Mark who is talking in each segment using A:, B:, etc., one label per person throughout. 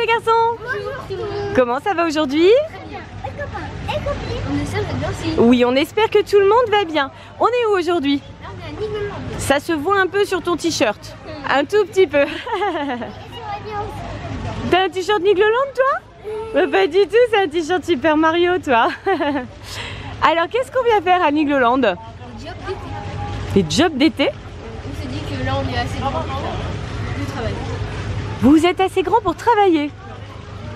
A: les garçons.
B: Bonjour.
A: Comment ça va aujourd'hui?
B: Très bien. Et copains et copines. On espère que bien aussi.
A: Oui, on espère que tout le monde va bien. On est où aujourd'hui?
B: Là, on est à Nigloland.
A: Ça se voit un peu sur ton t-shirt. Un tout petit peu. T'as un t-shirt Nigloland toi? Pas du tout, c'est un t-shirt Super Mario toi. Alors qu'est-ce qu'on vient faire à Nigloland?
B: Job d'été.
A: Les jobs d'été?
B: On s'est dit que là, on est assez grand pour faire du travail.
A: Vous êtes assez grand pour travailler.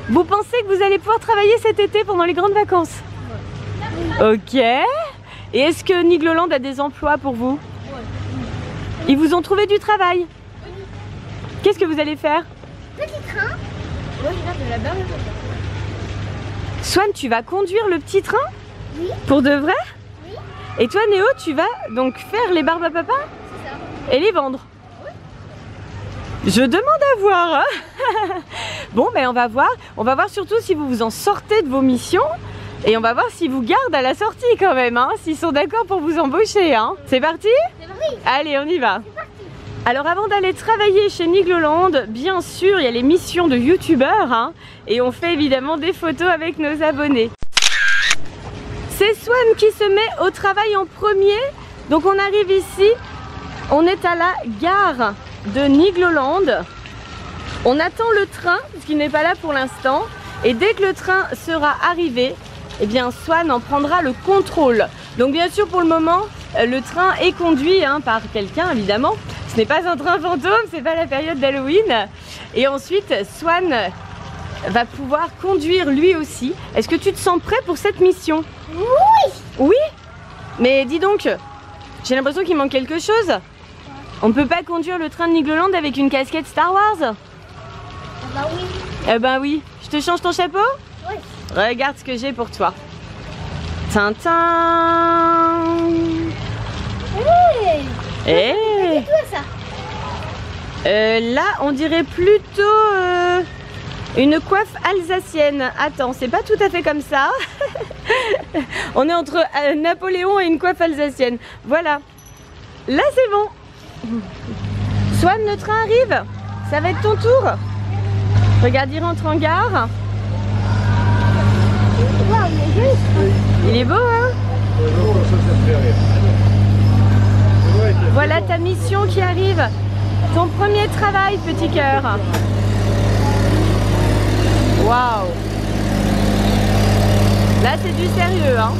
A: Vous pensez que vous allez pouvoir travailler cet été pendant les grandes vacances? Ok. Et est-ce que Nigloland a des emplois pour vous? Ils vous ont trouvé du travail? Qu'est-ce que vous allez faire?
B: Petit train. Moi, je viens de la barre de papa.
A: Swan, tu vas conduire le petit train?
B: Oui.
A: Pour de vrai?
B: Oui.
A: Et toi, Néo, tu vas donc faire les barbes à papa?
B: C'est ça.
A: Et les vendre?
B: Oui.
A: Je demande à voir. Hein. Bon, ben on va voir. On va voir surtout si vous vous en sortez de vos missions. Et on va voir s'ils vous gardent à la sortie quand même. Hein, s'ils sont d'accord pour vous embaucher. Hein. C'est parti?
B: C'est parti.
A: Allez, on y va.
B: C'est parti.
A: Alors avant d'aller travailler chez Nigloland, bien sûr, il y a les missions de youtubeurs. Hein, et on fait évidemment des photos avec nos abonnés. C'est Swan qui se met au travail en premier. Donc on arrive ici. On est à la gare de Nigloland. On attend le train, parce qu'il n'est pas là pour l'instant. Et dès que le train sera arrivé, eh bien Swan en prendra le contrôle. Donc bien sûr pour le moment, le train est conduit par quelqu'un évidemment. Ce n'est pas un train fantôme, c'est pas la période d'Halloween. Et ensuite Swan va pouvoir conduire lui aussi. Est-ce que tu te sens prêt pour cette mission?
B: Oui.
A: Oui? Mais dis donc, j'ai l'impression qu'il manque quelque chose. On peut pas conduire le train de Nigloland avec une casquette Star Wars?
B: Bah oui.
A: Eh ben oui. Je te change ton chapeau?
B: Oui.
A: Regarde ce que j'ai pour toi. Tintin.
B: Oui.
A: Eh.
B: C'est toi ça.
A: Là, on dirait plutôt une coiffe alsacienne. Attends, c'est pas tout à fait comme ça. On est entre Napoléon et une coiffe alsacienne. Voilà. Là, c'est bon. Swan, le train arrive. Ça va être ton tour. Regarde, il rentre en gare.
B: Wow, il est joli.
A: Il est beau, hein? Voilà ta mission qui arrive. Ton premier travail, petit cœur. Waouh! Là, c'est du sérieux, hein?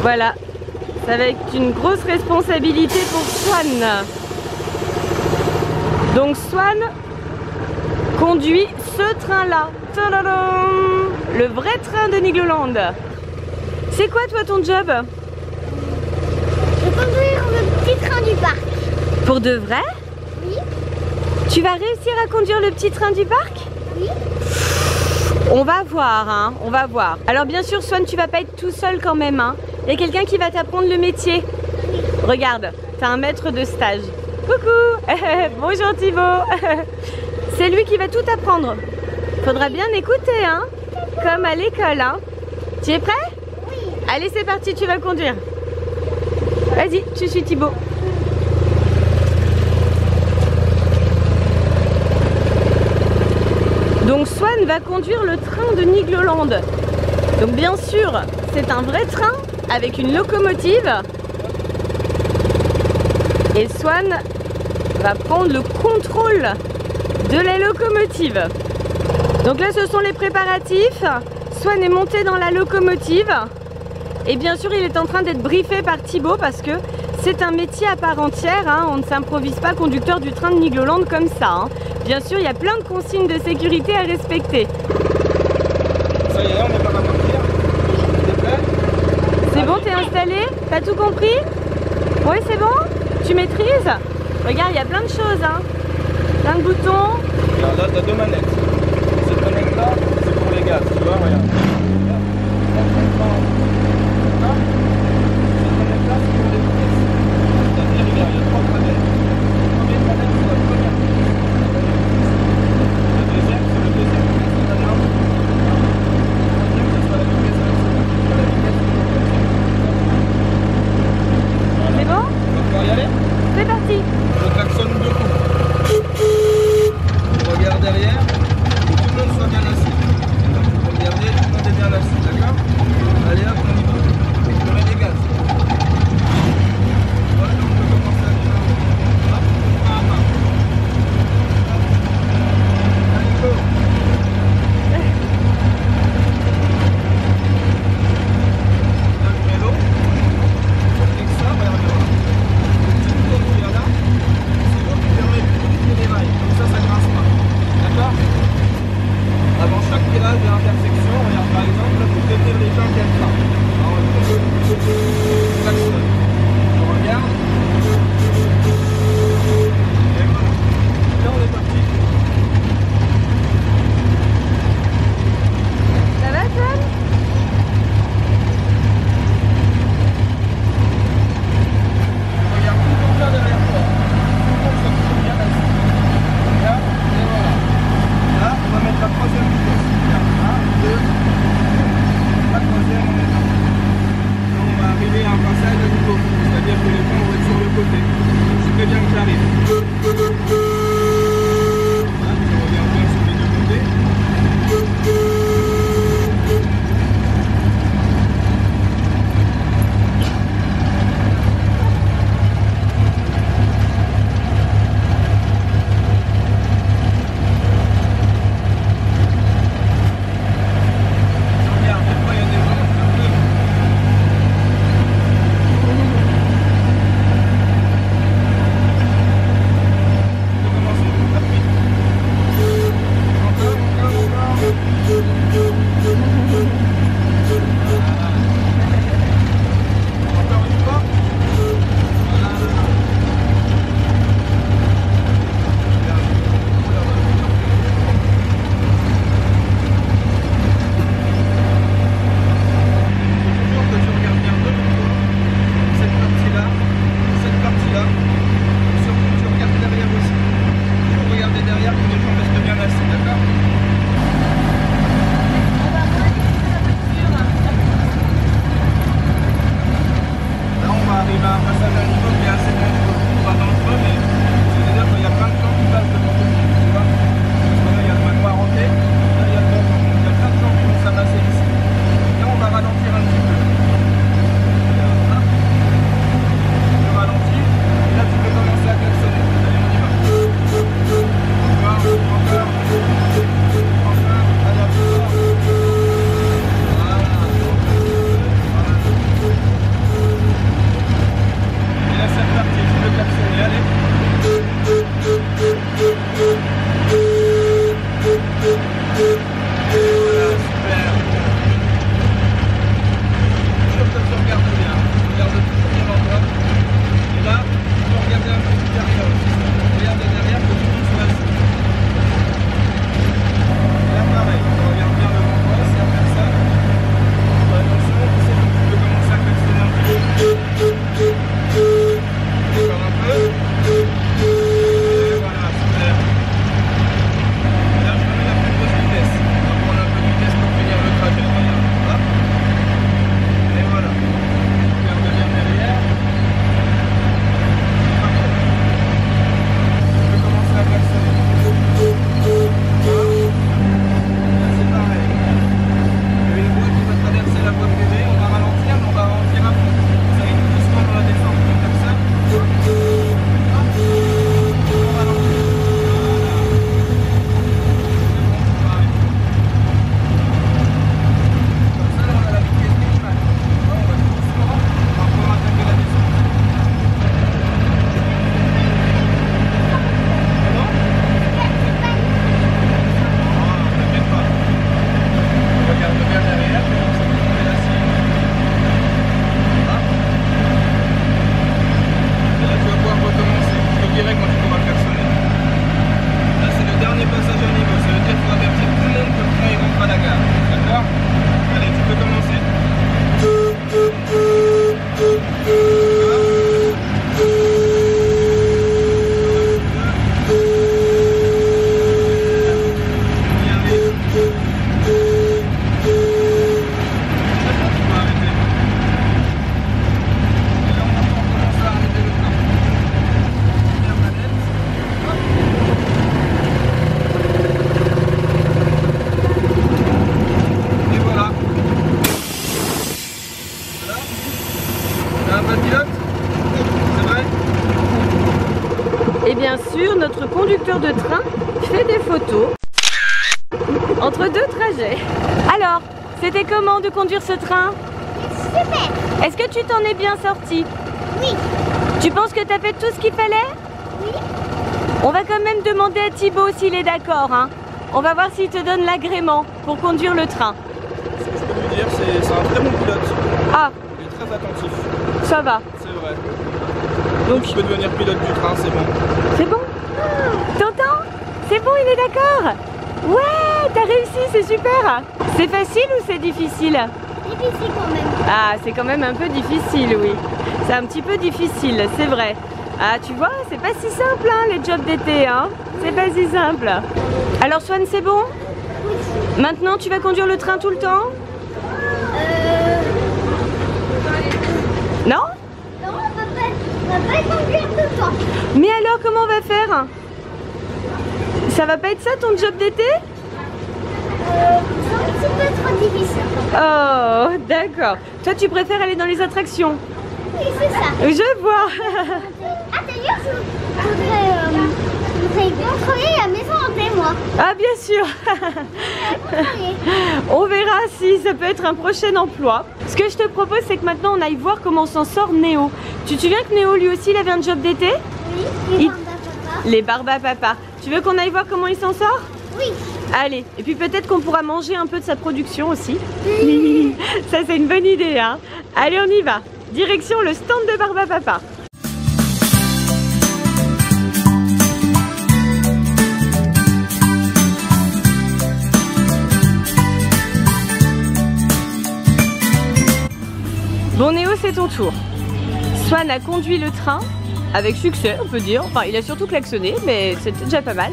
A: Voilà. Ça va être une grosse responsabilité pour Swan. Donc Swan conduit ce train-là. Tadadam! Le vrai train de Nigloland. C'est quoi toi ton job?
B: Je vais conduire le petit train du parc.
A: Pour de vrai?
B: Oui.
A: Tu vas réussir à conduire le petit train du parc?
B: Oui.
A: On va voir, hein, on va voir. Alors bien sûr Swan, tu vas pas être tout seul quand même, hein. Il y a quelqu'un qui va t'apprendre le métier. Regarde, t'as un maître de stage. Coucou. Bonjour Thibaut. C'est lui qui va tout apprendre. Faudra bien écouter, hein. Comme à l'école, hein. Tu es prêt?
B: Oui.
A: Allez, c'est parti, tu vas conduire. Vas-y, tu suis Thibaut. Donc Swan va conduire le train de Nigloland. Donc bien sûr, c'est un vrai train avec une locomotive. Et Swan va prendre le contrôle de la locomotive. Donc là, ce sont les préparatifs. Swan est monté dans la locomotive. Et bien sûr, il est en train d'être briefé par Thibaut parce que c'est un métier à part entière. Hein. On ne s'improvise pas conducteur du train de Nigloland comme ça. Hein. Bien sûr, il y a plein de consignes de sécurité à respecter.
C: Ça y est, on est pas à partir. T'es prêt?
A: C'est bon, t'es installé? T'as tout compris? Oui, c'est bon? Tu maîtrises? Regarde, il y a plein de choses. Hein. Plein de boutons.
C: Regarde, là, t'as deux manettes. Cette manette-là, c'est pour les gaz, tu vois, regarde. un passage à nouveau. C'est-à-dire que les ponts vont être sur le côté. Je préviens que j'arrive. Voilà, je regarde bien sur les deux côtés.
A: bien sûr, notre conducteur de train fait des photos entre deux trajets. Alors, c'était comment de conduire ce train?
B: Super.
A: Est-ce que tu t'en es bien sorti?
B: Oui.
A: Tu penses que tu as fait tout ce qu'il fallait?
B: Oui.
A: On va quand même demander à Thibaut s'il est d'accord, hein. On va voir s'il te donne l'agrément pour conduire le train.
C: Ce que je peux lui dire, c'est un très bon pilote.
A: Ah,
C: Il est très attentif.
A: ça va.
C: C'est vrai.
A: Donc
C: Tu peux devenir pilote du train, c'est bon.
A: c'est bon? T'entends? C'est bon, il est d'accord? Ouais, t'as réussi, c'est super. C'est facile ou c'est difficile?
B: Difficile quand même.
A: Ah, c'est quand même un peu difficile, oui. C'est un petit peu difficile, c'est vrai. Ah, tu vois, c'est pas si simple, hein, les jobs d'été, hein. C'est pas si simple. Alors, Swan, c'est bon? Maintenant, tu vas conduire le train tout le temps? Non?
B: Non, on va pas conduire tout le temps.
A: Mais alors comment on va faire? Ça va pas être ça ton job d'été?
B: C'est un petit peu trop difficile.
A: Oh, d'accord. Toi, tu préfères aller dans les attractions?
B: Oui, c'est ça.
A: Je vois.
B: Ah, d'ailleurs, je voudrais contrôler la maison hantée, moi.
A: Ah, bien sûr.
B: Contrôler.
A: On verra si ça peut être un prochain emploi. Ce que je te propose, c'est que maintenant, on aille voir comment s'en sort Néo. Tu te souviens que Néo, lui aussi, il avait un job d'été?
B: Oui, les pandas papa.
A: Les Barba Papa. Tu veux qu'on aille voir comment il s'en sort?
B: Oui.
A: Allez, et puis peut-être qu'on pourra manger un peu de sa production aussi. Ça, c'est une bonne idée, hein. Allez, on y va. Direction le stand de Barba Papa. Bon Néo, c'est ton tour. Swan a conduit le train avec succès, on peut dire. Enfin, il a surtout klaxonné, mais c'était déjà pas mal.